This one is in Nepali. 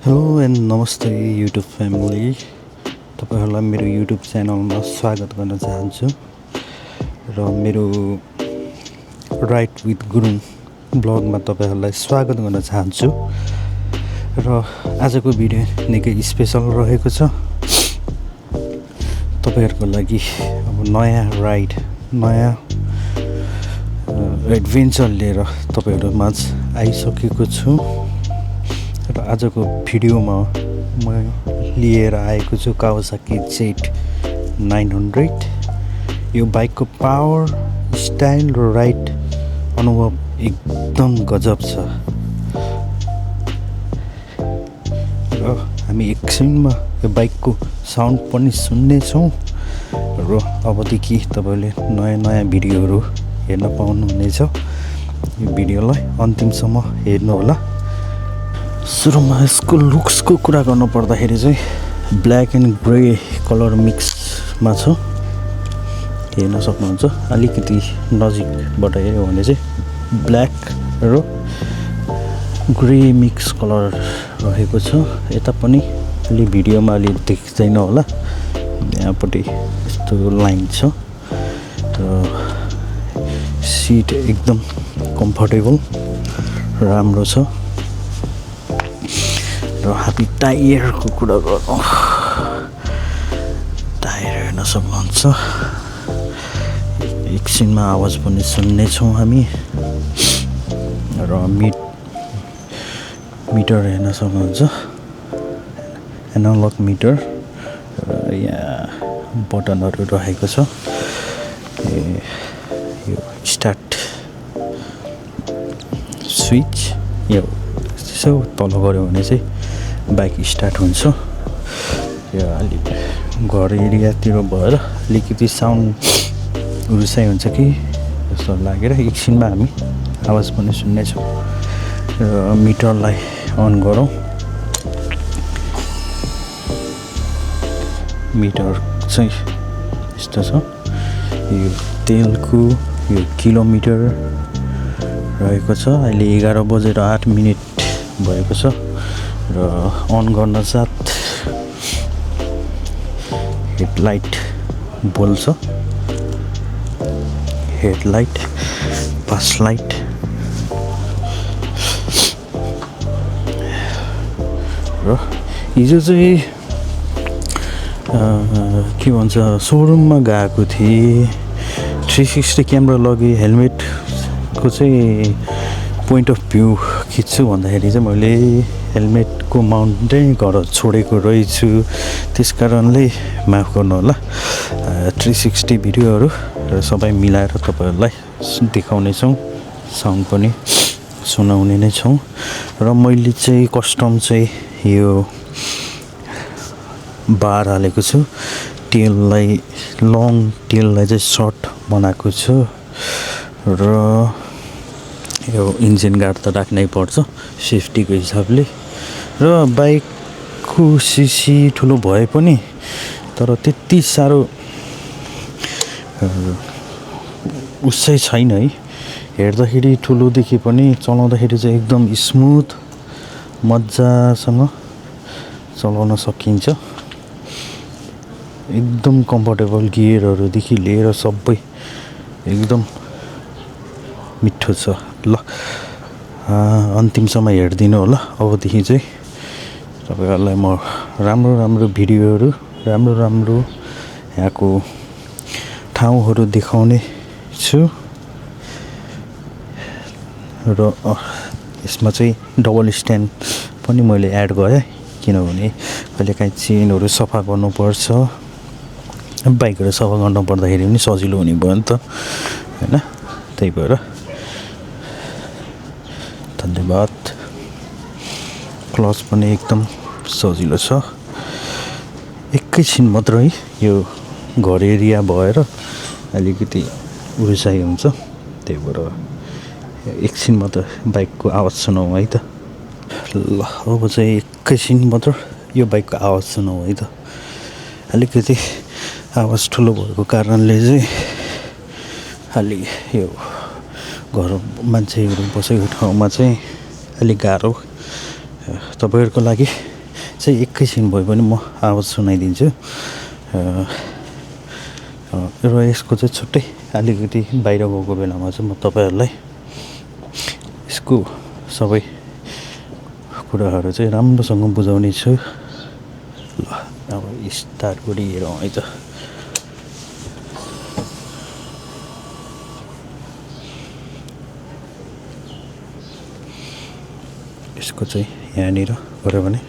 हेलो एन्ड नमस्ते युट्युब फ्यामिली। तपाईँहरूलाई मेरो युट्युब च्यानलमा स्वागत गर्न चाहन्छु र मेरो राइट विथ गुरुङ ब्लगमा तपाईँहरूलाई स्वागत गर्न चाहन्छु। र आजको भिडियो निकै स्पेसल रहेको छ। तपाईँहरूको लागि अब नयाँ राइड, नयाँ एडभेन्चर लिएर तपाईँहरू माझ आइसकेको छु। र आजको भिडियोमा म लिएर आएको छु कावासाकी Z900। यो बाइकको पावर, स्टाइल र राइड अनुभव एकदम गजब छ र हामी एकछिनमा यो बाइकको साउन्ड पनि सुन्नेछौँ र अबदेखि तपाईँले नयाँ नयाँ भिडियोहरू हेर्न पाउनुहुनेछ। यो भिडियोलाई अन्तिमसम्म हेर्नुहोला। सुरुमा यसको लुक्सको कुरा गर्नु पर्दाखेरि चाहिँ ब्ल्याक एन्ड ग्रे कलर मिक्समा छ, हेर्न सक्नुहुन्छ। अलिकति नजिकबाट हेऱ्यो भने चाहिँ ब्ल्याक र ग्रे मिक्स कलर रहेको छ। यता पनि अलि भिडियोमा अलि देख्दैन होला, यहाँपट्टि यस्तो लाइन छ र सिट एकदम कम्फर्टेबल राम्रो छ। र हामी टायरको कुरा गरौँ, टायर हेर्न सक्नुहुन्छ। एकछिनमा आवाज पनि सुन्नेछौँ हामी र मिटर हेर्न सक्नुहुन्छ, एनालग मिटर र यहाँ बटनहरू रहेको छ। यो स्टार्ट स्विच यो यसो तल गऱ्यो भने चाहिँ बाइक स्टार्ट हुन्छ। यो अलिक घर एरियातिर भएर अलिकति साउन्ड रुसाइ हुन्छ कि जस्तो लागेर एकछिनमा हामी आवाज पनि सुन्नेछौँ। र मिटरलाई अन गरौँ। मिटर चाहिँ यस्तो छ। यो तेलको यो किलोमिटर रहेको छ। अहिले 11:08 भएको छ र अन गर्न साथ हेडलाइट बोल्छ। हेडलाइट, पास लाइट र हिजो चाहिँ के भन्छ सोरुममा गएको थिएँ। 360 क्यामेरा लगे हेलमेटको चाहिँ पोइन्ट अफ भ्यू खिच्छु भन्दाखेरि चाहिँ मैले हेलमेटको माउन्टै घर छोडेको रहेछु। त्यस कारणले माफ गर्नु होला। 360 भिडियोहरू र सबै मिलाएर तपाईँहरूलाई देखाउनेछौँ, साउन्ड पनि सुनाउने नै छौँ। र मैले चाहिँ कस्टम चाहिँ यो बार हालेको छु। टेललाई, लङ टेललाई चाहिँ सर्ट बनाएको छु र यो इन्जिन गार्ड त राख्नै पर्छ सेफ्टीको हिसाबले। र बाइकको सिसी ठुलो भए पनि तर त्यति साह्रो उसै छैन है। हेर्दाखेरि ठुलो देखि पनि चलाउँदाखेरि चाहिँ एकदम स्मुथ मजासँग चलाउन सकिन्छ। एकदम कम्फर्टेबल, गियरहरूदेखि लिएर सबै एकदम मिठो छ। ल अन्तिमसम्म हेरिदिनु होला। अबदेखि चाहिँ तपाईँहरूलाई म राम्रो राम्रो भिडियोहरू, राम्रो राम्रो यहाँको ठाउँहरू देखाउने छु। र यसमा चाहिँ डबल स्ट्यान्ड पनि मैले एड गरेँ, किनभने कहिलेकाहीँ चेनहरू सफा गर्नुपर्छ। बाइकहरू सफा गर्नु पर्दाखेरि पनि सजिलो हुने भयो नि त, होइन? त्यही भएर धन्यवाद। क्लच पनि एकदम सजिलो छ। एकैछिन मात्रै यो घर एरिया भएर अलिकति उरुसाइ हुन्छ, त्यही भएर एकछिन मात्र बाइकको आवाज सुनौँ है त। ल अब चाहिँ एकैछिन मात्र यो बाइकको आवाज सुनौँ है त। अलिकति आवाज ठुलो भएको कारणले चाहिँ अलि यो घर मान्छेहरू बसेको ठाउँमा चाहिँ अलिक गाह्रो तपाईँहरूको लागि चाहिँ एकैछिन भए पनि म आवाज सुनाइदिन्छु र यसको चाहिँ छुट्टै अलिकति बाहिर गएको बेलामा चाहिँ म तपाईँहरूलाई यसको सबै कुराहरू चाहिँ राम्रोसँग बुझाउने छु। ल अब स्टार्ट गरी हेरौँ है त। यसको चाहिँ यहाँनिर गऱ्यो भने